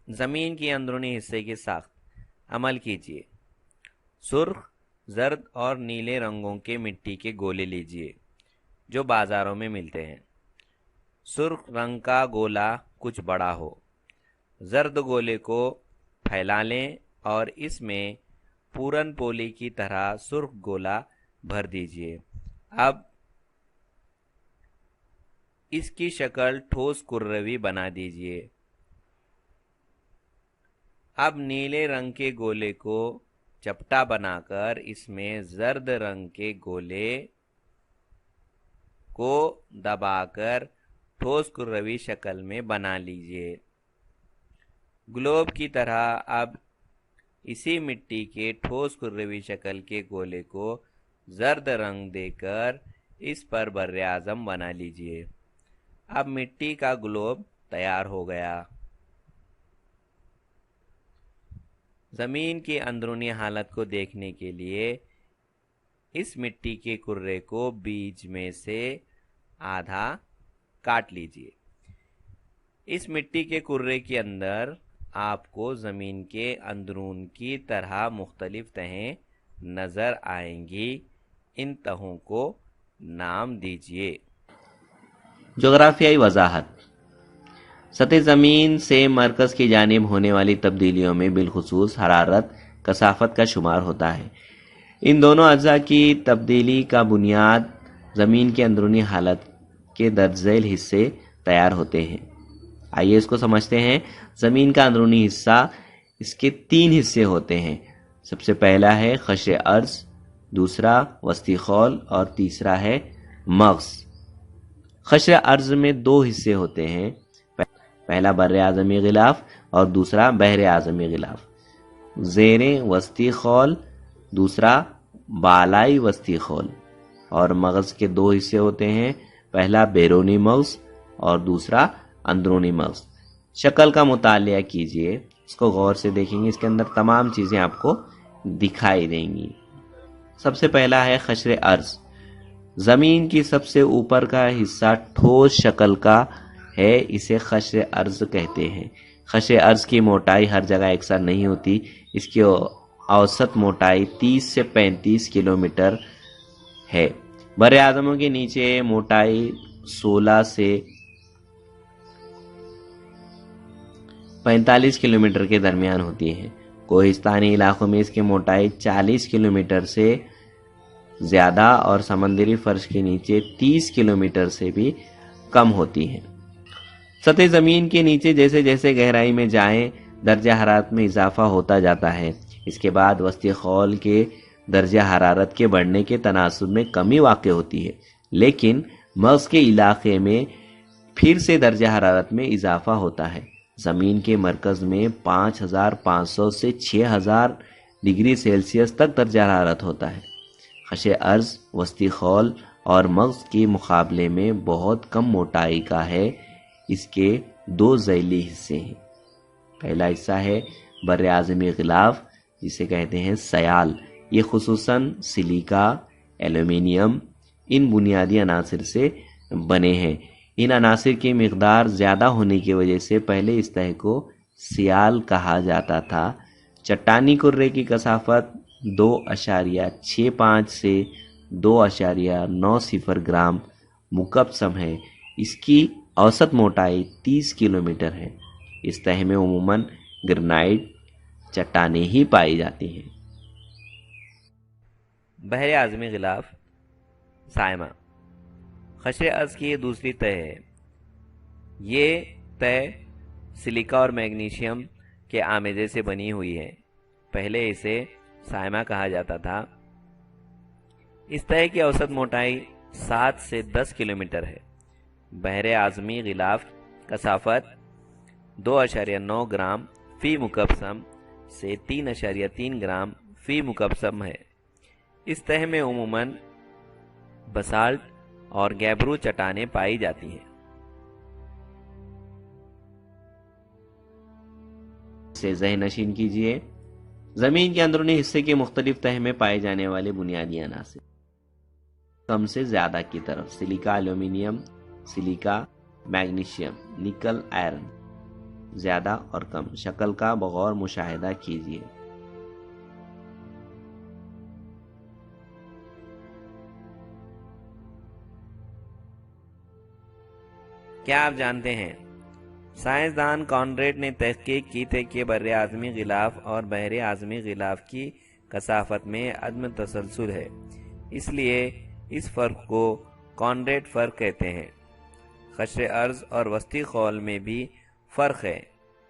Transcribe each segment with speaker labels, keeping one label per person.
Speaker 1: زمین کی اندرونی حصے کی ساخت عمل کیجیے۔ سرخ، زرد اور نیلے رنگوں کے مٹی کے گولے لیجیے جو بازاروں میں ملتے ہیں۔ سرخ رنگ کا گولا کچھ بڑا ہو۔ زرد گولے کو پھیلا لیں اور اس میں پورن پولی کی طرح سرخ گولا بھر دیجیے۔ اب اس کی شکل ٹھوس کروی بنا دیجیے۔ اب نیلے رنگ کے گولے کو چپٹا بنا کر اس میں زرد رنگ کے گولے کو دبا کر ٹھوس کروی شکل میں بنا لیجیے۔ گلوب کی طرح اب اسی مٹی کے ٹھوس کروی شکل کے گولے کو زرد رنگ دے کر اس پر بر اعظم بنا لیجیے۔ اب مٹی کا گلوب تیار ہو گیا۔ زمین کی اندرونی حالت کو دیکھنے کے لیے اس مٹی کے کرے کو بیچ میں سے آدھا کاٹ لیجیے۔ اس مٹی کے کرے کے اندر آپ کو زمین کے اندرون کی طرح مختلف تہیں نظر آئیں گی۔ ان تہوں کو نام دیجیے۔
Speaker 2: جغرافیائی وضاحت: سطح زمین سے مرکز کی جانب ہونے والی تبدیلیوں میں بالخصوص حرارت، کثافت کا شمار ہوتا ہے۔ ان دونوں اجزاء کی تبدیلی کا بنیاد زمین کی اندرونی حالت کے درج ذیل حصے تیار ہوتے ہیں۔ آئیے اس کو سمجھتے ہیں۔ زمین کا اندرونی حصہ، اس کے 3 حصے ہوتے ہیں۔ سب سے پہلا ہے قشر ارض، دوسرا وسطی خول اور تیسرا ہے مغز۔ قشر ارض میں 2 حصے ہوتے ہیں، پہلا بر اعظمی غلاف اور دوسرا بحر اعظمی غلاف۔ زیریں وسطی خول، دوسرا بالائی وسطی خول۔ اور مغز کے 2 حصے ہوتے ہیں، پہلا بیرونی مغز اور دوسرا اندرونی مغز۔ شکل کا مطالعہ کیجئے، اس کو غور سے دیکھیں گے، اس کے اندر تمام چیزیں آپ کو دکھائی دیں گی۔ سب سے پہلا ہے قشر ارض۔ زمین کی سب سے اوپر کا حصہ ٹھوس شکل کا ہے، اسے قشر ارض کہتے ہیں۔ قشر ارض کی موٹائی ہر جگہ یکساں نہیں ہوتی، اس کی اوسط موٹائی 30 سے 35 کلومیٹر ہے۔ بر اعظموں کے نیچے موٹائی 16 سے 45 کلومیٹر کے درمیان ہوتی ہے۔ کوہستانی علاقوں میں اس کی موٹائی 40 کلومیٹر سے زیادہ اور سمندری فرش کے نیچے 30 کلومیٹر سے بھی کم ہوتی ہے۔ سطح زمین کے نیچے جیسے جیسے گہرائی میں جائیں، درجہ حرارت میں اضافہ ہوتا جاتا ہے۔ اس کے بعد وسطی خول کے درجہ حرارت کے بڑھنے کے تناسب میں کمی واقع ہوتی ہے، لیکن مغز کے علاقے میں پھر سے درجہ حرارت میں اضافہ ہوتا ہے۔ زمین کے مرکز میں 5500 سے 6000 ڈگری سیلسیس تک درجہ حرارت ہوتا ہے۔ قشر ارض وسطی خول اور مغز کے مقابلے میں بہت کم موٹائی کا ہے۔ اس کے 2 ذیلی حصے ہیں۔ پہلا حصہ ہے بر اعظمی غلاف، جسے کہتے ہیں سیال۔ یہ خصوصاً سلیکا، ایلومینیم، ان بنیادی عناصر سے بنے ہیں۔ ان عناصر کی مقدار زیادہ ہونے کی وجہ سے پہلے اس تہہ کو سیال کہا جاتا تھا۔ چٹانی کرے کی کثافت 2.65 سے 2.90 گرام مکعب ہے۔ اس کی اوسط موٹائی 30 کلومیٹر ہے۔ اس تہہ میں عموماً گرنائٹ چٹانیں ہی پائی جاتی ہیں۔
Speaker 1: بحر اعظمی غلاف سائمہ قشر ارض کی یہ دوسری تہہ ہے۔ یہ تہہ سلیکا اور میگنیشیم کے آمیزے سے بنی ہوئی ہے۔ پہلے اسے سائمہ کہا جاتا تھا۔ اس تہہ کی اوسط موٹائی 7 سے 10 کلومیٹر ہے۔ بحر اعظمی غلاف کثافت 2.9 گرام فی مکعب سم سے 3.3 گرام فی مکعب سم ہے۔ اس تہہ میں عموماً بسالٹ اور گیبرو چٹانیں پائی جاتی ہیں۔
Speaker 2: سے ذہن نشین کیجئے، زمین کے اندرونی حصے کے مختلف تہہ میں پائے جانے والے بنیادی عناصر کم سے زیادہ کی طرف: سلیکا، ایلومینیم، سلیکا، میگنیشیم، نکل، آئرن۔ زیادہ اور کم۔ شکل کا بغور مشاہدہ کیجیے۔
Speaker 1: کیا آپ جانتے ہیں سائنسدان کانریڈ نے تحقیق کی تھی کہ بر اعظمی غلاف اور بحر اعظمی غلاف کی کثافت میں عدم تسلسل ہے، اس لیے اس فرق کو کانریڈ فرق کہتے ہیں۔ قشر ارض اور وسطی خول میں بھی فرق ہے۔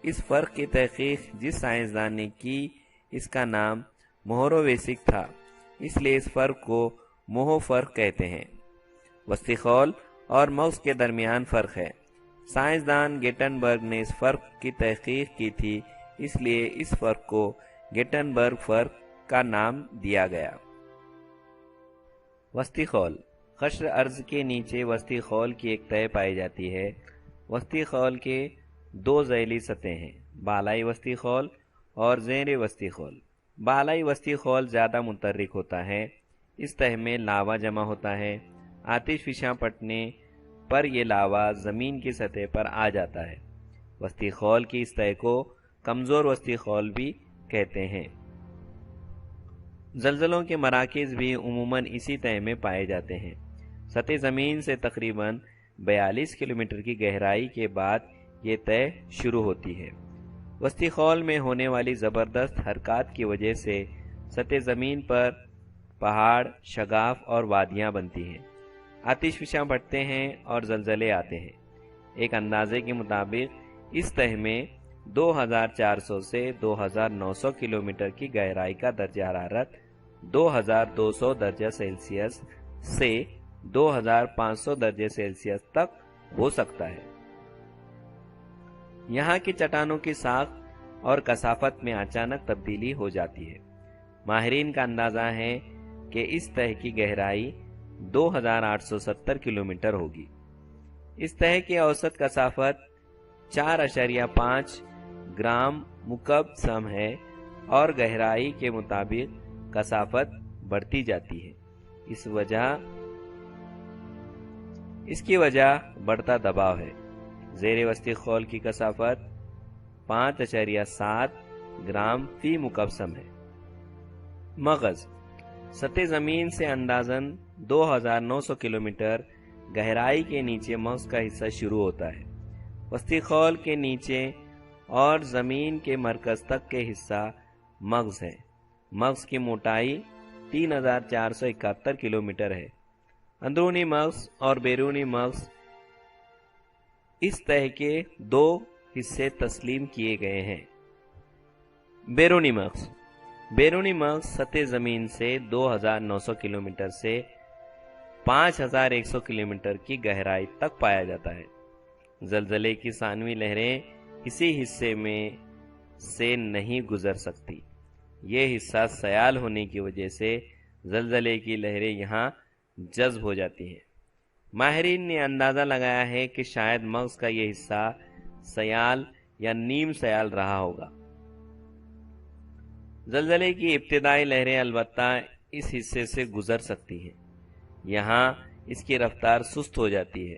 Speaker 1: اس فرق کی تحقیق جس سائنسدان نے کی اس کا نام موہروویسک تھا، اس لیے اس فرق کو موہو فرق کہتے ہیں۔ وسطی خول اور مغز کے درمیان فرق ہے۔ سائنسدان گیٹنبرگ نے اس فرق کی تحقیق کی تھی، اس لیے اس فرق کو گیٹنبرگ فرق کا نام دیا گیا۔ وسطی خول، قشر ارض کے نیچے وسطی خول کی ایک تہہ پائی جاتی ہے۔ وسطی خول کے دو ذیلی سطح ہیں، بالائی وسطی خول اور زیر وسطی خول۔ بالائی وسطی خول زیادہ متحرک ہوتا ہے، اس تہہ میں لاوا جمع ہوتا ہے۔ آتش فشاں پڑنے پر یہ لاوا زمین کی سطح پر آ جاتا ہے۔ وسطی خول کی اس تہہ کو کمزور وسطی خول بھی کہتے ہیں۔ زلزلوں کے مراکز بھی عموماً اسی تہہ میں پائے جاتے ہیں۔ سطح زمین سے تقریباً 42 کلومیٹر کی گہرائی کے بعد یہ تہہ شروع ہوتی ہے۔ وسطی خول میں ہونے والی زبردست حرکات کی وجہ سے سطح زمین پر پہاڑ، شگاف اور وادیاں بنتی ہیں، آتش فشاں بڑھتے ہیں اور زلزلے آتے ہیں۔ ایک اندازے کے مطابق اس تہہ میں 2400 سے 2900 کلومیٹر کی گہرائی کا درجہ حرارت 2200 درجہ سیلسیس سے 2500 درجہ سیلسیس تک ہو سکتا ہے۔ یہاں کی چٹانوں کی ساخت اور کثافت میں اچانک تبدیلی ہو جاتی ہے۔ ماہرین کا اندازہ ہے کہ اس تہہ کی گہرائی 2870 کلومیٹر ہوگی۔ اس تہہ کی اوسط کثافت 4.5 گرام مکعب سم ہے اور گہرائی کے مطابق کثافت بڑھتی جاتی ہے۔ اس کی وجہ بڑھتا دباؤ ہے۔ زیر وسطی خول کی کثافت 5.7 گرام فی مکعب سم ہے۔ مغز، سطح زمین سے اندازاً 2900 کلومیٹر گہرائی کے نیچے مغز کا حصہ شروع ہوتا ہے۔ وسطی خول کے نیچے اور زمین کے مرکز تک کے حصہ مغز ہے۔ مغز کی موٹائی 3471 کلومیٹر ہے۔ اندرونی مغز اور بیرونی مغز اس تہہ کے دو حصے تسلیم کیے گئے ہیں۔ بیرونی مغز، بیرونی مغز سطح زمین سے 2900 کلومیٹر سے 5100 کلومیٹر کی گہرائی تک پایا جاتا ہے۔ زلزلے کی ثانوی لہریں اسی حصے میں سے نہیں گزر سکتی۔ یہ حصہ سیال ہونے کی وجہ سے زلزلے کی لہریں یہاں جذب ہو جاتی ہیں۔ ماہرین نے اندازہ لگایا ہے کہ شاید مغز کا یہ حصہ سیال یا نیم سیال رہا ہوگا۔ زلزلے کی ابتدائی لہریں البتہ اس حصے سے گزر سکتی ہیں، یہاں اس کی رفتار سست ہو جاتی ہے۔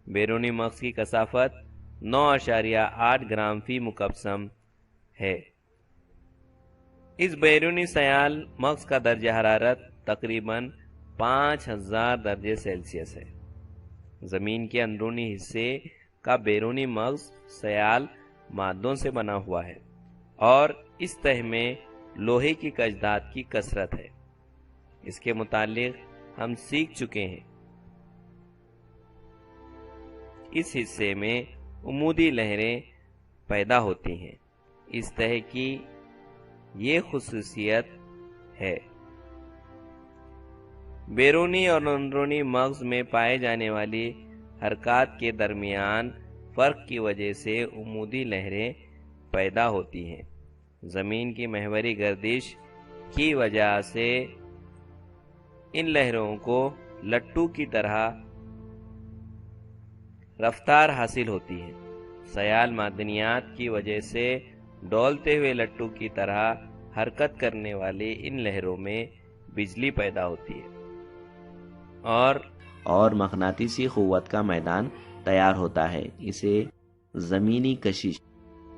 Speaker 1: بیرونی مغز کی کثافت 9.8 گرام فی مکعب سم ہے۔ اس بیرونی سیال مغز کا درجہ حرارت تقریباً 5000 درجہ سیلسیس ہے۔ زمین کے اندرونی حصے کا بیرونی مغز سیال مادوں سے بنا ہوا ہے اور اس تہہ میں لوہے کی کجداد کی کثرت ہے۔ اس کے متعلق ہم سیکھ چکے ہیں۔ اس حصے میں عمودی لہریں پیدا ہوتی ہیں۔ اس تہہ کی یہ خصوصیت ہے۔ بیرونی اور اندرونی مغز میں پائے جانے والی حرکات کے درمیان فرق کی وجہ سے عمودی لہریں پیدا ہوتی ہیں۔ زمین کی محوری گردش کی وجہ سے ان لہروں کو لٹو کی طرح رفتار حاصل ہوتی ہے۔ سیال معدنیات کی وجہ سے ڈولتے ہوئے لٹو کی طرح حرکت کرنے والی ان لہروں میں بجلی پیدا ہوتی ہے
Speaker 2: اور مغناطیسی قوت کا میدان تیار ہوتا ہے۔ اسے زمینی کشش